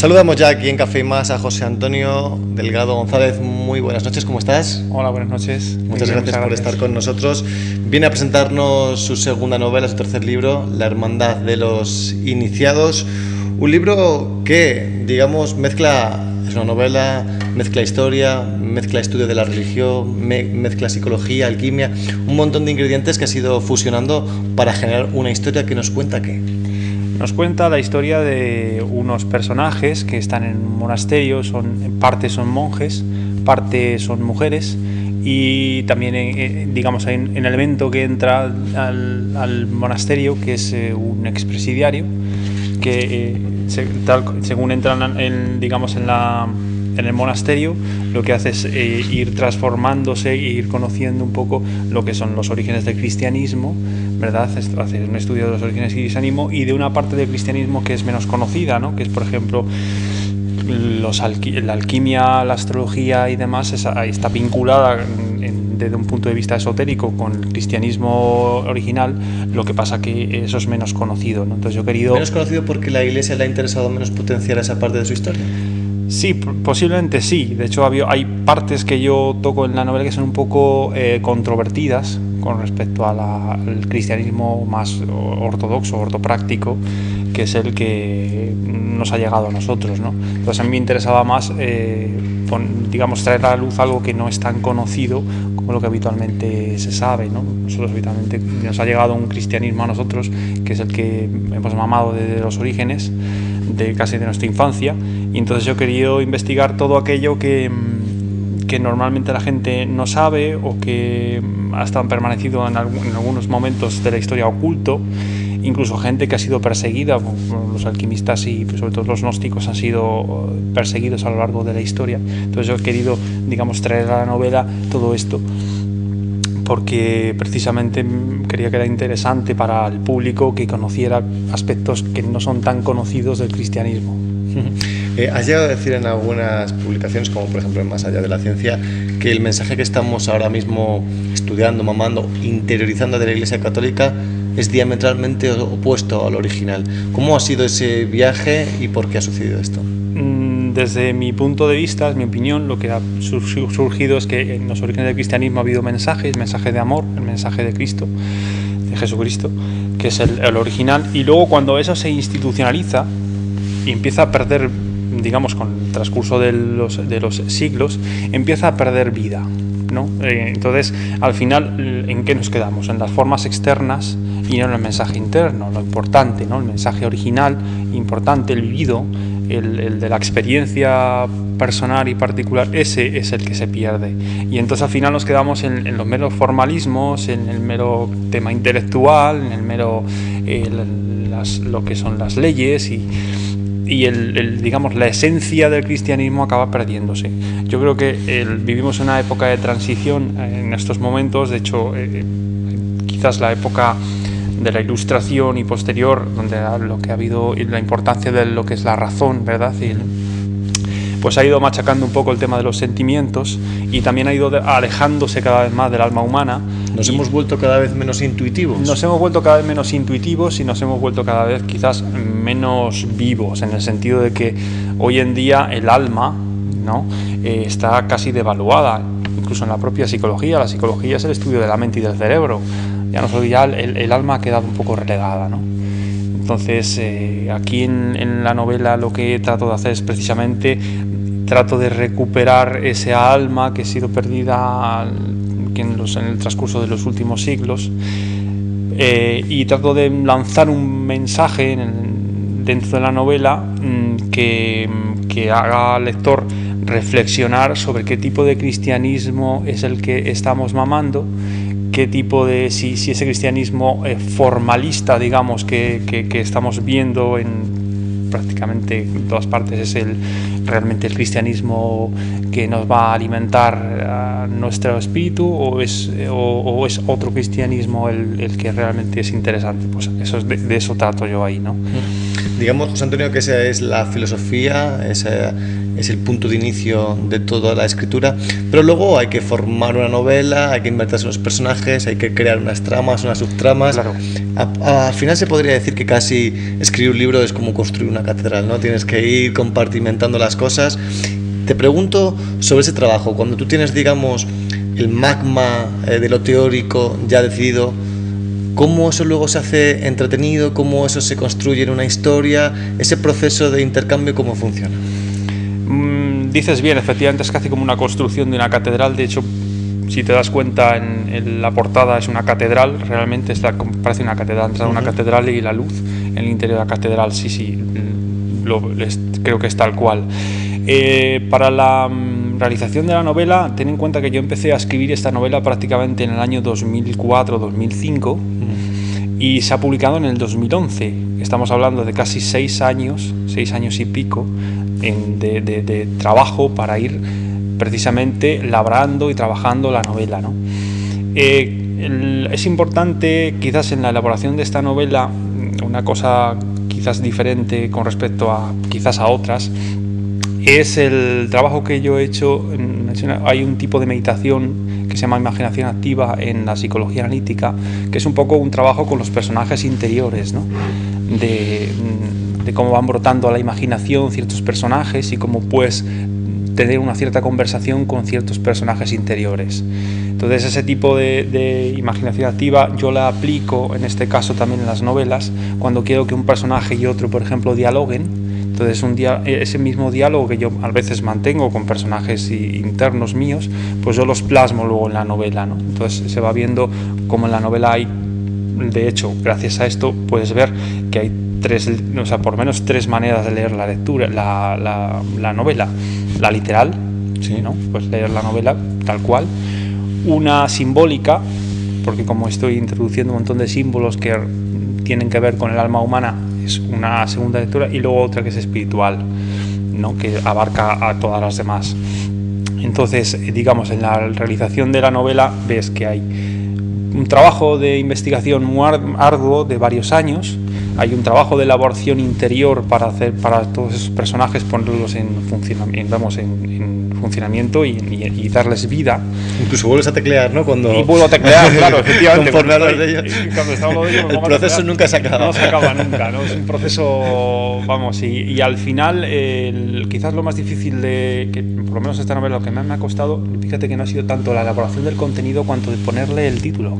Saludamos ya aquí en Café y Más a José Antonio Delgado González. Muy buenas noches, ¿cómo estás? Hola, buenas noches. Muchas gracias por estar con nosotros. Viene a presentarnos su segunda novela, su tercer libro, La Hermandad de los Iniciados. Un libro que, digamos, es una novela, mezcla historia, mezcla estudio de la religión, mezcla psicología, alquimia, un montón de ingredientes que has ido fusionando para generar una historia que nos cuenta ¿qué? Nos cuenta la historia de unos personajes que están en un monasterio, parte son monjes, parte son mujeres, y también digamos en el evento que entra al monasterio, que es un expresidiario, que según entran en el monasterio, lo que hace es ir transformándose e ir conociendo un poco lo que son los orígenes del cristianismo, ¿verdad? Hacer un estudio de los orígenes del cristianismo y de una parte del cristianismo que es menos conocida, ¿no? Que es, por ejemplo, la alquimia, la astrología y demás, está vinculada desde un punto de vista esotérico con el cristianismo original. Lo que pasa que eso es menos conocido, ¿no? Entonces yo he querido... ¿Menos conocido porque la Iglesia le ha interesado menos potenciar esa parte de su historia? Sí, posiblemente sí. De hecho, hay partes que yo toco en la novela que son un poco controvertidas con respecto al cristianismo más ortodoxo, ortopráctico, que es el que nos ha llegado a nosotros, ¿no? Entonces a mí me interesaba más, traer a la luz algo que no es tan conocido como lo que habitualmente se sabe, ¿no? Nosotros habitualmente nos ha llegado un cristianismo a nosotros, que es el que hemos mamado desde los orígenes, casi de nuestra infancia, y entonces yo he querido investigar todo aquello que normalmente la gente no sabe o que ha estado permanecido en algunos momentos de la historia oculto, incluso gente que ha sido perseguida, los alquimistas y sobre todo los gnósticos han sido perseguidos a lo largo de la historia. Entonces yo he querido, traer a la novela todo esto, porque precisamente creía que era interesante para el público que conociera aspectos que no son tan conocidos del cristianismo. Has llegado a decir en algunas publicaciones, como por ejemplo en Más allá de la ciencia, que el mensaje que estamos ahora mismo estudiando, mamando, interiorizando de la Iglesia Católica es diametralmente opuesto al original. ¿Cómo ha sido ese viaje y por qué ha sucedido esto? Desde mi punto de vista, es mi opinión, lo que ha surgido es que en los orígenes del cristianismo ha habido mensaje de amor, el mensaje de Cristo, de Jesucristo, que es el original, y luego cuando eso se institucionaliza y empieza a perder, con el transcurso de los siglos, empieza a perder vida, ¿no? Entonces, al final, ¿en qué nos quedamos? En las formas externas y no en el mensaje interno, lo importante, ¿no? El mensaje original, importante, el vivido, el de la experiencia personal y particular, ese es el que se pierde. Y entonces al final nos quedamos en los meros formalismos, en el mero tema intelectual, en el mero lo que son las leyes y la esencia del cristianismo acaba perdiéndose. Yo creo que vivimos una época de transición en estos momentos. De hecho, quizás la época de la Ilustración y posterior, donde lo que ha habido la importancia de lo que es la razón, ¿verdad? Pues ha ido machacando un poco el tema de los sentimientos y también ha ido alejándose cada vez más del alma humana. Nos hemos vuelto cada vez menos intuitivos. Nos hemos vuelto cada vez menos intuitivos y nos hemos vuelto cada vez quizás menos vivos, en el sentido de que hoy en día el alma, ¿no? Está casi devaluada, incluso en la propia psicología. La psicología es el estudio de la mente y del cerebro. Ya el alma ha quedado un poco relegada, ¿no? Entonces, aquí en la novela lo que trato de hacer es precisamente trato de recuperar esa alma que ha sido perdida en el transcurso de los últimos siglos, y trato de lanzar un mensaje dentro de la novela que haga al lector reflexionar sobre qué tipo de cristianismo es el que estamos mamando, qué tipo de si ese cristianismo formalista, que estamos viendo en prácticamente en todas partes, es realmente el cristianismo que nos va a alimentar nuestro espíritu, o es otro cristianismo el que realmente es interesante. Pues de eso trato yo ahí, ¿no? Digamos, José Antonio, que esa es la filosofía, ese es el punto de inicio de toda la escritura, pero luego hay que formar una novela, hay que inventarse unos personajes, hay que crear unas tramas, unas subtramas. Claro. Al final se podría decir que casi escribir un libro es como construir una catedral, ¿no? Tienes que ir compartimentando las cosas. Te pregunto sobre ese trabajo, cuando tú tienes, digamos, el magma de lo teórico ya decidido, ¿cómo eso luego se hace entretenido? ¿Cómo eso se construye en una historia? Ese proceso de intercambio, ¿cómo funciona? Dices bien, efectivamente es casi como una construcción de una catedral. De hecho, si te das cuenta, en la portada es una catedral, realmente parece una catedral, una catedral y la luz en el interior de la catedral, sí, creo que es tal cual. Para la realización de la novela, ten en cuenta que yo empecé a escribir esta novela prácticamente en el año 2004-2005 y se ha publicado en el 2011. Estamos hablando de casi 6 años y pico de trabajo para ir precisamente labrando y trabajando la novela, ¿no? Es importante, quizás en la elaboración de esta novela, una cosa quizás diferente con respecto a quizás a otras, es el trabajo que yo he hecho. Hay un tipo de meditación que se llama imaginación activa en la psicología analítica, que es un poco un trabajo con los personajes interiores, ¿no? De cómo van brotando a la imaginación ciertos personajes y cómo puedes tener una cierta conversación con ciertos personajes interiores. Entonces ese tipo de imaginación activa yo la aplico en este caso también en las novelas, cuando quiero que un personaje y otro, por ejemplo, dialoguen. Entonces ese mismo diálogo que yo a veces mantengo con personajes internos míos, pues yo los plasmo luego en la novela, ¿no? Entonces se va viendo cómo en la novela hay, de hecho, gracias a esto puedes ver que hay por lo menos tres maneras de leer la lectura, la novela. La literal, sí, ¿no? Pues leer la novela tal cual. Una simbólica, porque como estoy introduciendo un montón de símbolos que tienen que ver con el alma humana, es una segunda lectura, y luego otra que es espiritual, ¿no? Que abarca a todas las demás. Entonces, digamos, en la realización de la novela ves que hay un trabajo de investigación muy arduo de varios años. Hay un trabajo de elaboración interior para todos esos personajes, ponerlos en funcionamiento y darles vida. Incluso vuelves a teclear, ¿no? Y vuelvo a teclear, claro, efectivamente. Conforme hablas de ellos. El proceso nunca se acaba. No se acaba nunca, ¿no? Es un proceso, vamos, y al final, quizás lo más difícil que por lo menos esta novela, lo que me ha costado, fíjate que no ha sido tanto la elaboración del contenido cuanto de ponerle el título.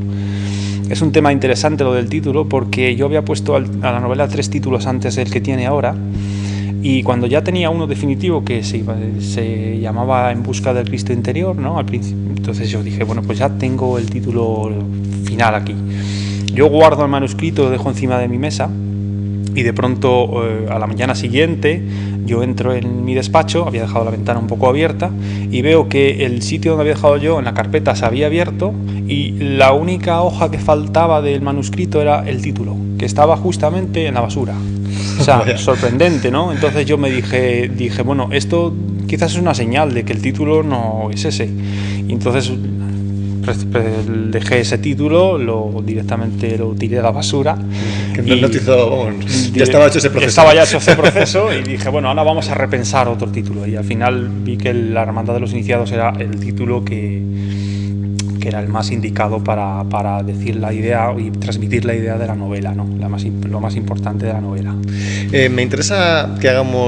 Es un tema interesante lo del título, porque yo había puesto a la novela 3 títulos antes del que tiene ahora, y cuando ya tenía uno definitivo que se llamaba En busca del Cristo interior, ¿no? Al principio, entonces yo dije, bueno, pues ya tengo el título final aquí. Yo guardo el manuscrito, lo dejo encima de mi mesa, y de pronto a la mañana siguiente yo entro en mi despacho, había dejado la ventana un poco abierta, y veo que el sitio donde había dejado yo en la carpeta se había abierto, y la única hoja que faltaba del manuscrito era el título, que estaba justamente en la basura. O sea, sorprendente, ¿no? Entonces yo me dije, bueno, esto quizás es una señal de que el título no es ese. Y entonces dejé ese título, directamente lo tiré a la basura. Que no te hizo, ya estaba hecho ese proceso. Estaba ya hecho ese proceso y dije, bueno, ahora vamos a repensar otro título. Y al final vi que La Hermandad de los Iniciados era el título que era el más indicado para decir la idea y transmitir la idea de la novela, ¿no? Lo más importante de la novela. Me interesa que hagamos